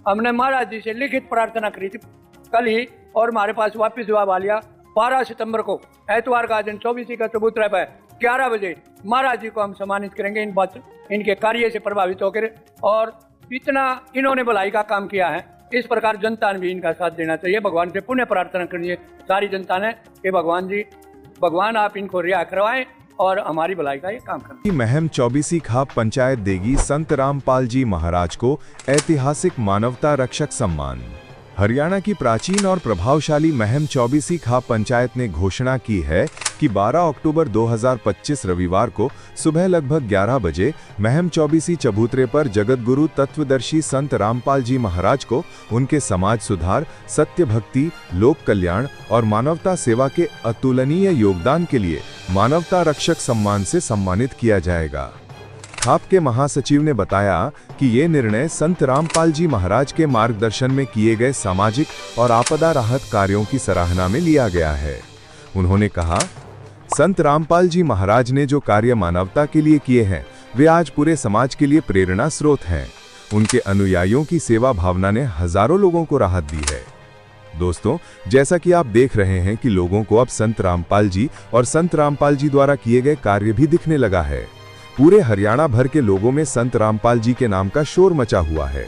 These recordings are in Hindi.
हमने महाराज जी से लिखित प्रार्थना करी थी कल ही, और हमारे पास वापस जवाब आ लिया। 12 सितंबर को एतवार का दिन 24 का चबूतरे पर 11 बजे महाराज जी को हम सम्मानित करेंगे इनके कार्य से प्रभावित होकर। और इतना इन्होंने भलाई का काम किया है, इस प्रकार जनता ने भी इनका साथ देना चाहिए। भगवान से पुण्य प्रार्थना करनी है सारी जनता ने कि भगवान आप इनको रिहा करवाएं और हमारी भलाई का ये काम करें। महम चौबीसी खाप पंचायत देगी संत रामपाल जी महाराज को ऐतिहासिक मानवता रक्षक सम्मान। हरियाणा की प्राचीन और प्रभावशाली महम चौबीसी खाप पंचायत ने घोषणा की है कि 12 अक्टूबर 2025 रविवार को सुबह लगभग 11 बजे महम चौबीसी चबूतरे पर जगतगुरु तत्वदर्शी संत रामपाल जी महाराज को उनके समाज सुधार, सत्य भक्ति, लोक कल्याण और मानवता सेवा के अतुलनीय योगदान के लिए मानवता रक्षक सम्मान से सम्मानित किया जाएगा। खाप के महासचिव ने बताया कि ये निर्णय संत रामपाल जी महाराज के मार्गदर्शन में किए गए सामाजिक और आपदा राहत कार्यों की सराहना में लिया गया है। उन्होंने कहा, संत रामपाल जी महाराज ने जो कार्य मानवता के लिए किए हैं वे आज पूरे समाज के लिए प्रेरणा स्रोत हैं। उनके अनुयायियों की सेवा भावना ने हजारों लोगों को राहत दी है। दोस्तों, जैसा कि आप देख रहे हैं कि लोगों को अब संत रामपाल जी और संत रामपाल जी द्वारा किए गए कार्य भी दिखने लगा है। पूरे हरियाणा भर के लोगों में संत रामपाल जी के नाम का शोर मचा हुआ है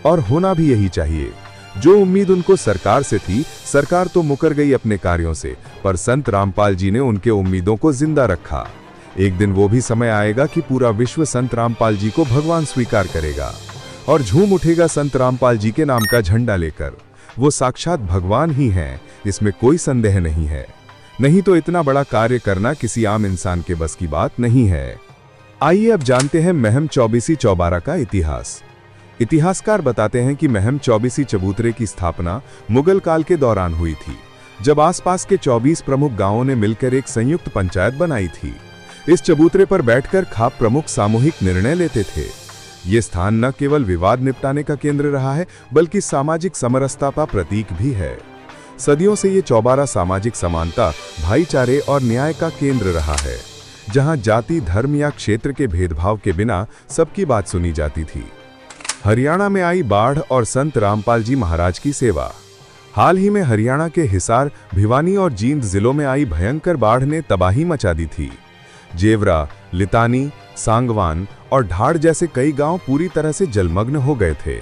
और होना भी यही चाहिए। जो उम्मीद उनको सरकार से थी, सरकार तो मुकर गई अपने कार्यों से, पर संत रामपाल जी ने उनके उम्मीदों को जिंदा रखा। एक दिन वो भी समय आएगा कि पूरा विश्व संत रामपाल जी को भगवान स्वीकार करेगा और झूम उठेगा संत रामपाल जी के नाम का झंडा लेकर। वो साक्षात भगवान ही हैं, इसमें कोई संदेह नहीं है। नहीं तो इतना बड़ा कार्य करना किसी आम इंसान के बस की बात नहीं है। आइए अब जानते हैं महम चौबीसी चौबारा का इतिहास। इतिहासकार बताते हैं कि महम चौबीसी चबूतरे की स्थापना मुगल काल के दौरान हुई थी, जब आसपास के 24 प्रमुख गांवों ने मिलकर एक संयुक्त पंचायत बनाई थी। इस चबूतरे पर बैठकर खाप प्रमुख सामूहिक निर्णय लेते थे। ये स्थान न केवल विवाद निपटाने का केंद्र रहा है, बल्कि सामाजिक समरसता का प्रतीक भी है। सदियों से ये चौबारा सामाजिक समानता, भाईचारे और न्याय का केंद्र रहा है, जहां जाति, धर्म या क्षेत्र के भेदभाव के बिना सबकी बात सुनी जाती थी। हरियाणा में आई बाढ़ और संत रामपाल जी महाराज की सेवा। हाल ही में हरियाणा के हिसार, भिवानी और जींद जिलों में आई भयंकर बाढ़ ने तबाही मचा दी थी। जेवरा, लितानी, सांगवान और ढाड़ जैसे कई गांव पूरी तरह से जलमग्न हो गए थे।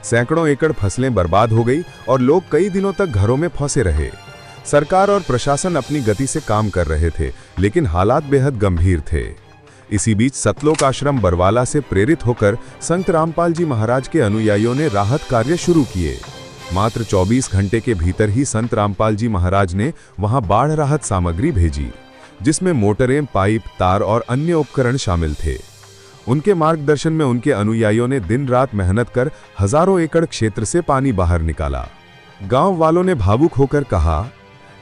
सैकड़ों एकड़ फसलें बर्बाद हो गई और लोग कई दिनों तक घरों में फंसे रहे। सरकार और प्रशासन अपनी गति से काम कर रहे थे, लेकिन हालात बेहद गंभीर थे। इसी बीच सतलोक आश्रम बरवाला से प्रेरित होकर संत रामपाल जी महाराज के अनुयायियों ने राहत कार्य शुरू किए। मात्र 24 घंटे के भीतर ही संत रामपाल जी महाराज ने वहां बाढ़ राहत सामग्री भेजी, जिसमें मोटरें, पाइप, तार और अन्य उपकरण शामिल थे। उनके मार्गदर्शन में उनके अनुयायियों ने दिन रात मेहनत कर हजारों एकड़ क्षेत्र से पानी बाहर निकाला। गांव वालों ने भावुक होकर कहा,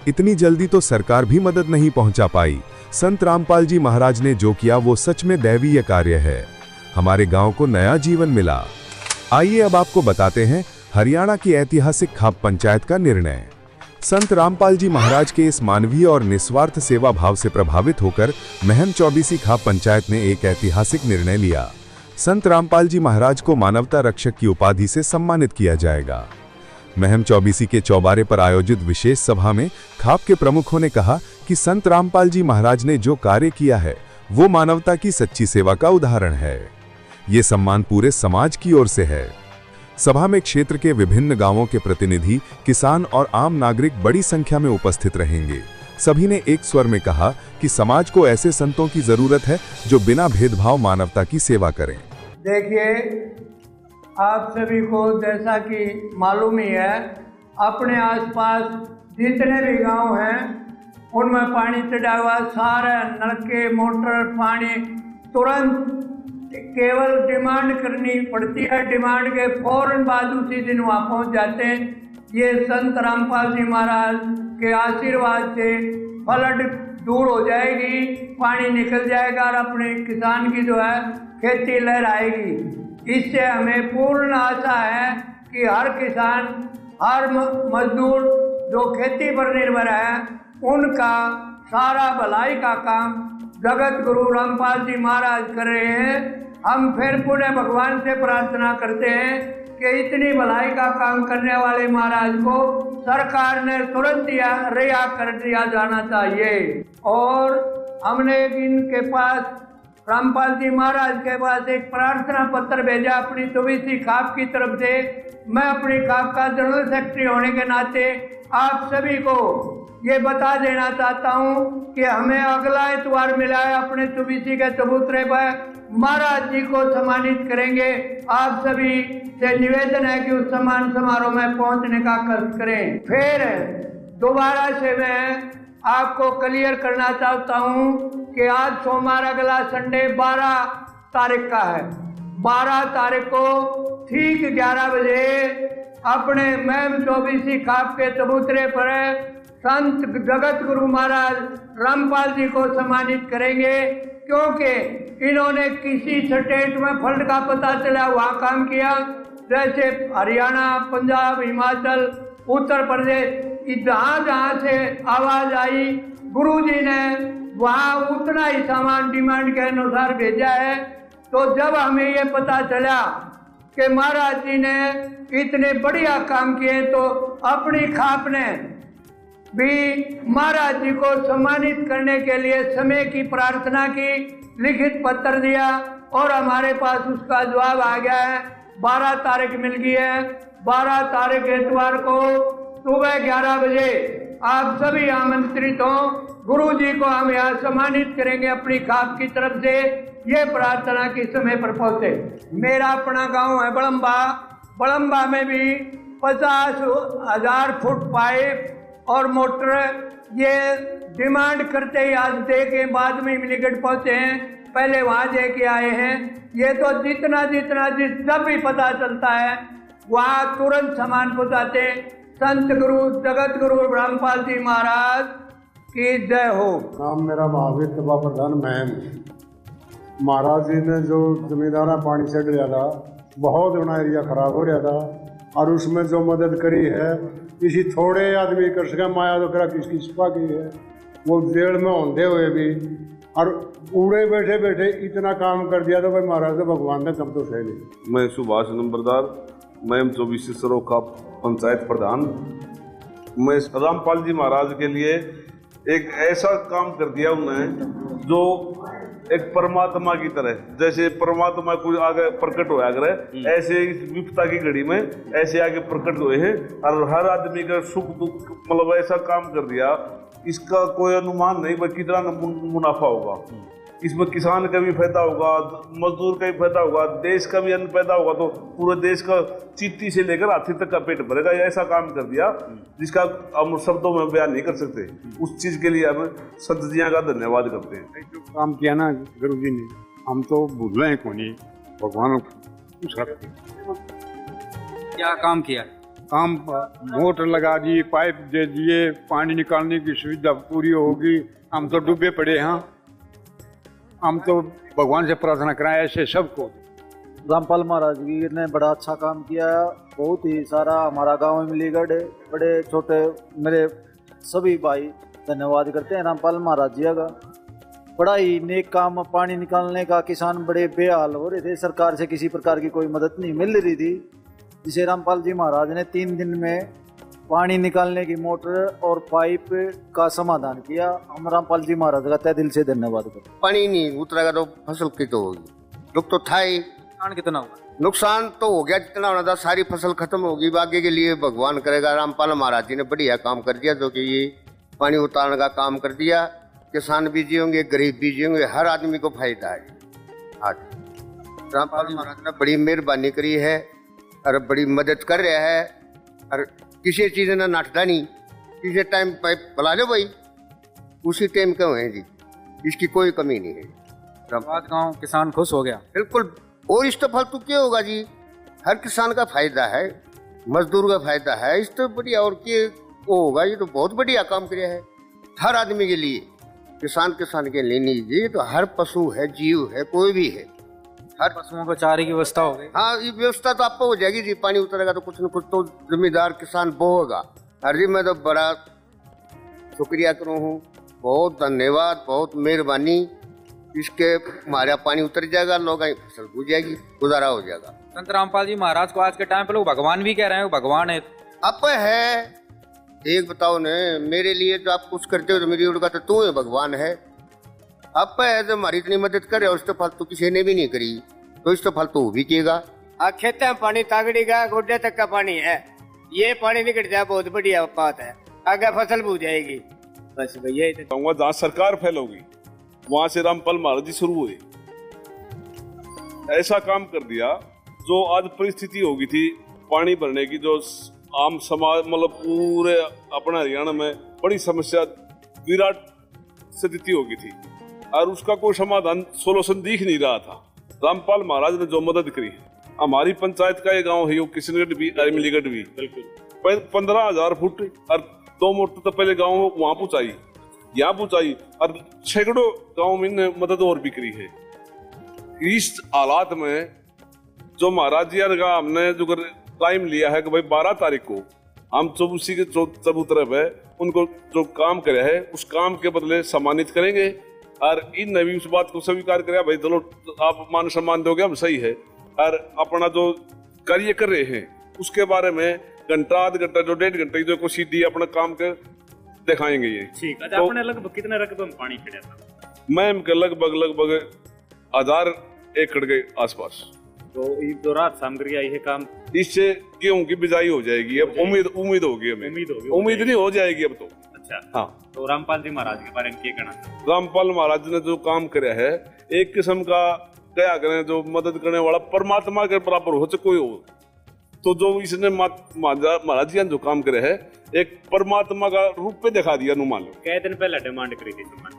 इतनी जल्दी तो सरकार भी मदद नहीं पहुंचा पाई। संत रामपाल जी महाराज ने जो किया वो सच में दैवीय कार्य है। हमारे गांव को नया जीवन मिला। आइए अब आपको बताते हैं हरियाणा की ऐतिहासिक खाप पंचायत का निर्णय। संत रामपाल जी महाराज के इस मानवीय और निस्वार्थ सेवा भाव से प्रभावित होकर महम चौबीसी खाप पंचायत ने एक ऐतिहासिक निर्णय लिया। संत रामपाल जी महाराज को मानवता रक्षक की उपाधि से सम्मानित किया जाएगा। महम चौबीसी के चौबारे पर आयोजित विशेष सभा में खाप के प्रमुखों ने कहा कि संत रामपाल जी महाराज ने जो कार्य किया है वो मानवता की सच्ची सेवा का उदाहरण है। ये सम्मान पूरे समाज की ओर से है। सभा में क्षेत्र के विभिन्न गांवों के प्रतिनिधि, किसान और आम नागरिक बड़ी संख्या में उपस्थित रहेंगे। सभी ने एक स्वर में कहा कि समाज को ऐसे संतों की जरूरत है जो बिना भेदभाव मानवता की सेवा करें। देखिए, आप सभी को जैसा कि मालूम ही है, अपने आसपास जितने भी गांव हैं उनमें पानी चढ़ा हुआ, सारे नलके, मोटर, पानी तुरंत केवल डिमांड करनी पड़ती है। डिमांड के फौरन बाद उसी दिन वहाँ पहुँच जाते हैं। ये संत रामपाल जी महाराज के आशीर्वाद से फ्लड दूर हो जाएगी, पानी निकल जाएगा और अपने किसान की जो है खेती लहराएगी। इससे हमें पूर्ण आशा है कि हर किसान, हर मजदूर जो खेती पर निर्भर है, उनका सारा भलाई का काम जगत गुरु रामपाल जी महाराज कर रहे हैं। हम फिर पुनः भगवान से प्रार्थना करते हैं कि इतनी भलाई का काम करने वाले महाराज को सरकार ने तुरंत रिहा कर दिया जाना चाहिए। और हमने इनके पास, रामपाल जी महाराज के पास एक प्रार्थना पत्र भेजा अपनी चौबीसी खाप की तरफ से। मैं अपनी खाप का जनरल सेक्रेटरी होने के नाते आप सभी को ये बता देना चाहता हूँ कि हमें अगला इतवार मिला है अपने चौबीसी के चबूतरे पर महाराज जी को सम्मानित करेंगे। आप सभी से निवेदन है कि उस सम्मान समारोह में पहुंचने का कष्ट करें। फिर दोबारा से मैं आपको क्लियर करना चाहता हूं कि आज सोमवार, अगला संडे 12 तारीख का है। 12 तारीख को ठीक 11 बजे अपने मैम चौबीसी खाप के चबूतरे पर संत जगत गुरु महाराज रामपाल जी को सम्मानित करेंगे, क्योंकि इन्होंने किसी स्टेट में फंड का पता चला वहाँ काम किया, जैसे हरियाणा, पंजाब, हिमाचल, उत्तर प्रदेश, जहाँ जहाँ से आवाज आई गुरुजी ने वहाँ उतना ही सामान डिमांड के अनुसार भेजा है। तो जब हमें ये पता चला कि महाराज जी ने इतने बढ़िया काम किए तो अपनी खाप ने भी महाराज जी को सम्मानित करने के लिए समय की प्रार्थना की, लिखित पत्र दिया और हमारे पास उसका जवाब आ गया है। 12 तारीख मिल गई है। 12 तारीख इतवार को सुबह 11 बजे आप सभी आमंत्रित हो। गुरु जी को हम यहाँ सम्मानित करेंगे अपनी खाप की तरफ से। ये प्रार्थना की समय पर पहुंचे। मेरा अपना गांव है बड़म्बा। बड़म्बा में भी 50,000 फुट पाइप और मोटर ये डिमांड करते ही आज देखे, बाद में मिलीगढ़ पहुंचे हैं, पहले वहाँ दे के आए हैं। ये तो जितना जब भी पता चलता है वहाँ तुरंत सामान पहुँचाते। संत गुरु जगत गुरु रामपाल जी महाराज की जय हो। नाम मेरा महावीर सभा प्रधान महम। महाराज जी ने जो जमींदारा पानी छड़ लिया था, बहुत बड़ा एरिया खराब हो रहा था, और उसमें जो मदद करी है किसी थोड़े आदमी कर सके, माया तो करा किसकी सफा की है, वो जेल में होते हुए भी और उड़े बैठे बैठे इतना काम कर दिया। तो भाई महाराज तो भगवान ने कब तो सह ली। मैं सुभाष नंबरदार, मैं 24 सरों का पंचायत प्रधान। मैं रामपाल जी महाराज के लिए एक ऐसा काम कर दिया उन्होंने जो एक परमात्मा की तरह, जैसे परमात्मा कोई आगे प्रकट होया करे, ऐसे इस विपता की घड़ी में ऐसे आगे प्रकट हुए हैं और हर आदमी का सुख दुख, मतलब ऐसा काम कर दिया, इसका कोई अनुमान नहीं भाई कितना मुनाफा होगा। इसमें किसान का भी फायदा होगा, मजदूर का भी फायदा होगा, देश का भी अन्न पैदा होगा, तो पूरे देश का चीटी से लेकर हाथी तक का पेट भरेगा। ऐसा काम कर दिया जिसका हम शब्दों में बयान नहीं कर सकते। उस चीज के लिए हम संत जिया का धन्यवाद करते हैं। जो काम किया ना गुरु जी ने, हम तो भूल रहे कोनी, भगवान क्या काम किया? काम मोटर लगा दी, पाइप दे दिए, पानी निकालने की सुविधा पूरी होगी। हम तो डूबे पड़े हैं। हम तो भगवान से प्रार्थना कराए ऐसे सबको। रामपाल महाराज जी ने बड़ा अच्छा काम किया। बहुत ही सारा हमारा गांव में मिलीगढ़ बड़े छोटे मेरे सभी भाई धन्यवाद करते हैं रामपाल महाराज जी का। बड़ा ही नेक काम, पानी निकालने का किसान बड़े बेहाल हो रहे थे, सरकार से किसी प्रकार की कोई मदद नहीं मिल रही थी, जिसे रामपाल जी महाराज ने 3 दिन में पानी निकालने की मोटर और पाइप का समाधान किया। हम रामपाल जी महाराज का तहे दिल से धन्यवाद करते हैं। पानी नहीं उतरेगा तो फसल की तो होगी, दुख तो था ही। नुकसान कितना हुआ? नुकसान तो हो गया जितना होना था, सारी फसल खत्म होगी। आगे के लिए भगवान करेगा। रामपाल महाराज जी ने बढ़िया काम कर दिया, जो कि ये पानी उतारने का काम कर दिया। किसान भी जियोगे, गरीब भी जियोगे, हर आदमी को फायदा है। आज रामपाल महाराज ने बड़ी मेहरबानी करी है और बड़ी मदद कर रहा है, और किसी चीज ने नाटता नहीं। किसी टाइम पाइप बुला लो भाई, उसी टाइम क्यों है जी, इसकी कोई कमी नहीं है। रामपाल गांव किसान खुश हो गया बिल्कुल। और इस तो फालतू क्या होगा जी, हर किसान का फायदा है, मजदूर का फायदा है, इस तो बढ़िया और क्या वो होगा। ये तो बहुत बढ़िया काम किया है हर आदमी के लिए, किसान के लिए नहीं जी, तो हर पशु है, जीव है, कोई भी है, हर पशुओं को चारे की व्यवस्था हो गई। हाँ, ये व्यवस्था तो आपको हो जाएगी जी। पानी उतरेगा तो कुछ न कुछ तो जिम्मेदार किसान बोएगा। हर जी मैं तो बड़ा शुक्रिया करूँ हूँ, बहुत धन्यवाद, बहुत मेहरबानी। इसके हमारा पानी उतर जाएगा, लोगों की फसल बूझ जाएगी, गुजारा हो जाएगा। संत रामपाल जी महाराज को आज के टाइम पे लोग भगवान भी कह रहे हैं, वो भगवान है। अब है एक बताओ ने, मेरे लिए तो आप कुछ करते हो तो मेरी उड़का तो तू है भगवान है। अब है जो हमारी इतनी मदद करे और उससे फालतू किसी ने भी नहीं करी, तो इस तो फालतू भी किएगा। खेत में पानी तागड़ी का गोड्डे तक का पानी है, ये पानी निकट जाए बहुत बढ़िया बात है, आगे फसल बूझ जाएगी। बस भैया कहूँगा जहाँ सरकार फेल होगी वहां से रामपाल महाराज जी शुरू हुए, ऐसा काम कर दिया जो आज परिस्थिति होगी थी पानी भरने की, जो आम समाज मतलब पूरे अपने हरियाणा में बड़ी समस्या विराट स्थिति होगी थी और उसका कोई समाधान सोल्यूशन दिख नहीं रहा था। रामपाल महाराज ने जो मदद करी, हमारी पंचायत का ये गांव है यो किशनगढ़ भी अरमिलीगढ़ भी, बिल्कुल 15,000 फुट और 2 मोटर तो पहले गाँव में वहां पहुंचाई, यहाँ पहुंचाई और सैकड़ों गाँव में मदद और भी करी है। इस हालात में जो महाराज जी का हमने जो टाइम लिया है कि भाई 12 तारीख को हम चौबीसी के चबूतरे पे उनको जो काम करे है उस काम के बदले सम्मानित करेंगे और इन नवी उस बात को स्वीकार करेगा भाई चलो आप मान सम्मान दोगे हम सही है, और अपना जो कार्य कर रहे हैं उसके बारे में घंटा आध घंटा जो 1.5 घंटे जो कोशिश दी अपना काम कर दिखाएंगे ये। ठीक है। तो अपने लगभग कितने रकबे में पानी खड़ा था? मैम के लगभग 1000 एकड़ के आसपास। तो ये जो रात सामग्री आई है काम, इससे गेहूं की बिजाई हो जाएगी। अब उम्मीद होगी हमें, उम्मीद नहीं हो जाएगी अब तो। अच्छा हाँ। तो रामपाल जी महाराज के बारे में क्या कहना? रामपाल महाराज ने जो काम कराया है एक किस्म का क्या करें, जो मदद करने वाला परमात्मा के बराबर हो चाहे कोई हो, तो जो इसने महाराज जी ने जो काम करे है एक परमात्मा का रूप पे दिखा दिया। नु मान लो कई दिन पहले डिमांड करी थी सामान?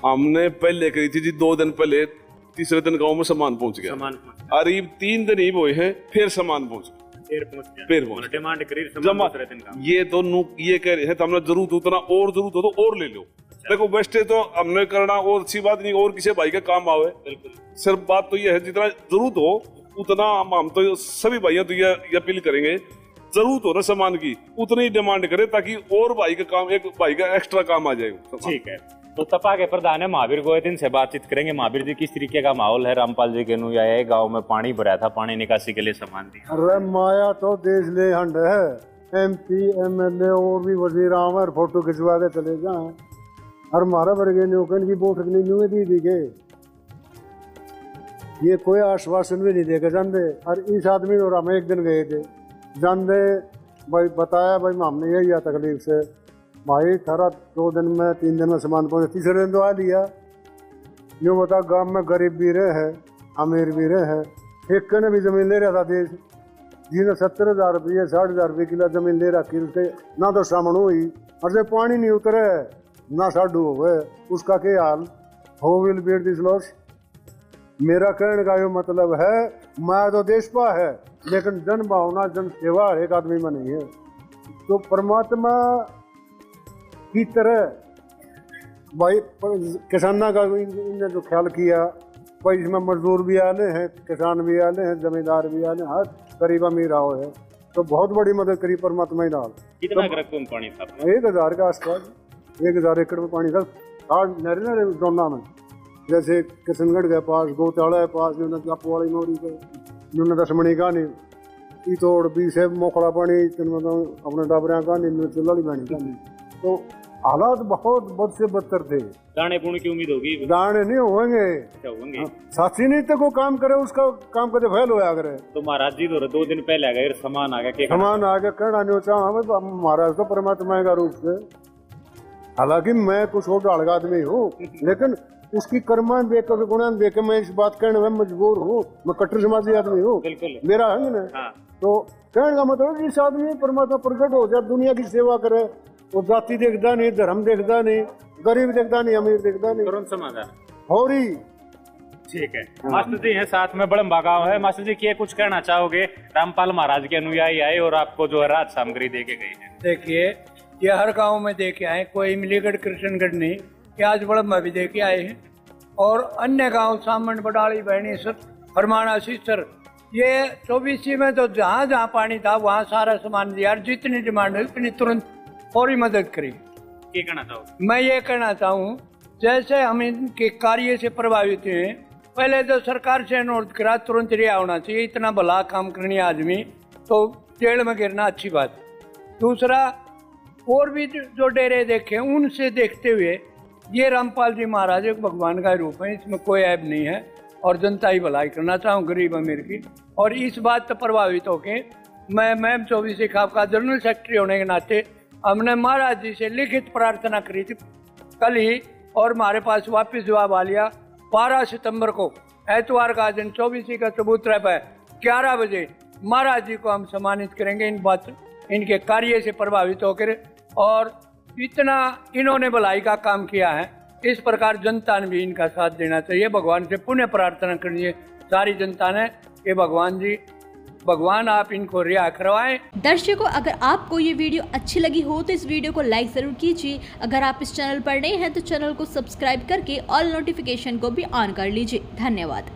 हमने पहले करी थी जी 2 दिन पहले, तीसरे दिन गांव में सामान पहुंच गया, और 3 दिन ही हुए हैं फिर सामान पहुंच गया, फिर डिमांड करी जमा। ये तो ये कह रहे हैं तो हमने जरूरत उतना और जरूरत हो तो और ले लो। देखो वेस्टेज तो हमने करना और अच्छी बात नहीं, और किसी भाई का काम आवे, बिल्कुल। सिर्फ बात तो ये है जितना जरूरत हो उतना हम तो सभी भाइयों तो ये अपील करेंगे, जरूरत हो ना सामान की उतनी ही डिमांड करे ताकि और भाई का काम, एक भाई का एक्स्ट्रा काम आ जाए। ठीक है। तो तपा के प्रधान है महावीर गोयतिन से बातचीत करेंगे। महावीर जी, किस तरीके का माहौल है रामपाल जी के अनुयायी? गांव में पानी भरा था, पानी निकासी के लिए सामान दिया। अरे माया तो देश ले हंड है, MP MLA और भी वजीर आम फोटो खिंचवा के चले जाए, और हमारा वर्गे न्यूकन की बैठक नहीं न्यू दी गए, ये कोई आश्वासन भी नहीं देकर जानते। और इस आदमी और हम एक दिन गए थे जानते भाई, बताया भाई हमने यही तकलीफ से भाई थारा 2 दिन में 3 दिन में सामान पहुंचे, तीसरे दिन तो आ लिया। यूँ बता गांव में गरीब भी रहे हैं अमीर भी रहे हैं, एक ने भी जमीन ले रहा था देश, जिन्हें 70,000 रुपये 60,000 रुपये किलो जमीन ले रखी, उसके ना तो सामन हुई और जब पानी नहीं उतरे ना साडू हो गए, उसका क्या हाल हो विल बेट दिस लॉस। मेरा कहने का ये मतलब है मैं तो देश पा है लेकिन जन भावना जन सेवा एक आदमी में नहीं है। तो परमात्मा की तरह भाई किसाना का इन्होंने जो ख्याल किया, भाई इसमें मजदूर भी आने हैं, किसान भी आने हैं, जमींदार भी आने, हर गरीब अमीर आओ है, तो बहुत बड़ी मदद करी परमात्मा ही नाल। कितना रकम पानी था? 1000 के आसपास, 1000 एकड़ में पानी था। नरे दोनों में जैसे किशनगढ़ के पास, गौताड़ा के पास, वाली नौरी के दशमणी का नहीं तोड़ भी से मोखड़ा पानी अपने डाबरिया का नहीं, चिल्लाड़ी पानी का नहीं। तो हालात बहुत बद से बदतर थे। दाने पुण्य की उम्मीद होगी? दाने नहीं होंगे, साथी नहीं तो को काम करे उसका काम करते फैल होया करे। तो महाराज जी तो 2 दिन पहले आ गए, सामान आ गया, सामान आ गया, कहना नहीं चाह महाराज तो परमात्मा का रूप से। हालांकि मैं कुछ और डाल का आदमी हूँ, लेकिन उसकी कर्मान देख कर गुणान देख के मैं इस बात कहने में मजबूर हूँ। मैं कट्टर समाजी आदमी हूँ, मेरा है ना। तो कहने का मतलब इस आदमी परमात्मा प्रकट हो जाए, दुनिया की सेवा करे, वो जाति देखता नहीं, धर्म देखता नहीं, गरीब देखता नहीं, अमीर देखता नहीं, तुरंत समाधान हो रही। ठीक है। मास्टर जी हैं साथ में, बड़म्बा गांव है। मास्टर जी क्या कुछ कहना चाहोगे? रामपाल महाराज के अनुयायी आए और आपको जो है रात सामग्री दे के गई है। देखिए ये हर गांव में दे के आए, कोई इमलीगढ़ कृष्णगढ़ नहीं, कि आज बड़म्बा भी दे के आए हैं, और अन्य गांव सामन बडाली बहनी सर फरमाना सिस्टर, ये 24 में तो जहाँ जहाँ पानी था वहाँ सारा सामान दिया, जितनी डिमांड है उतनी तुरंत फौरी मदद करी। क्या कहना चाहोगे? मैं ये कहना चाहूँ जैसे हम इनके कार्य से प्रभावित हुए, पहले तो सरकार से अनुरोध करा तुरंत रिहा होना चाहिए, इतना भला काम करने आदमी तो जेल में गिरना अच्छी बात। दूसरा, और भी जो डेरे देखे उनसे देखते हुए ये रामपाल जी महाराज एक भगवान का रूप है, इसमें कोई ऐब नहीं है और जनता ही भलाई करना चाहूँ गरीब अमीर की। और इस बात से प्रभावित होके मैं मैम चौबीसी खाप का जनरल सेक्रेटरी होने के नाते हमने महाराज जी से लिखित प्रार्थना करी थी कल ही, और हमारे पास वापस जवाब आ लिया। 12 सितंबर को एतवार का दिन चौबीसी का चबूतरे पर 11 बजे महाराज जी को हम सम्मानित करेंगे इन बात इनके कार्य से प्रभावित होकर। और इतना इन्होंने भलाई का काम किया है, इस प्रकार जनता ने भी इनका साथ देना चाहिए। भगवान से पुण्य प्रार्थना करनी है सारी जनता ने कि भगवान आप इनको रिहा करवाएं। दर्शकों, अगर आपको ये वीडियो अच्छी लगी हो तो इस वीडियो को लाइक जरूर कीजिए। अगर आप इस चैनल पर नए हैं तो चैनल को सब्सक्राइब करके ऑल नोटिफिकेशन को भी ऑन कर लीजिए। धन्यवाद।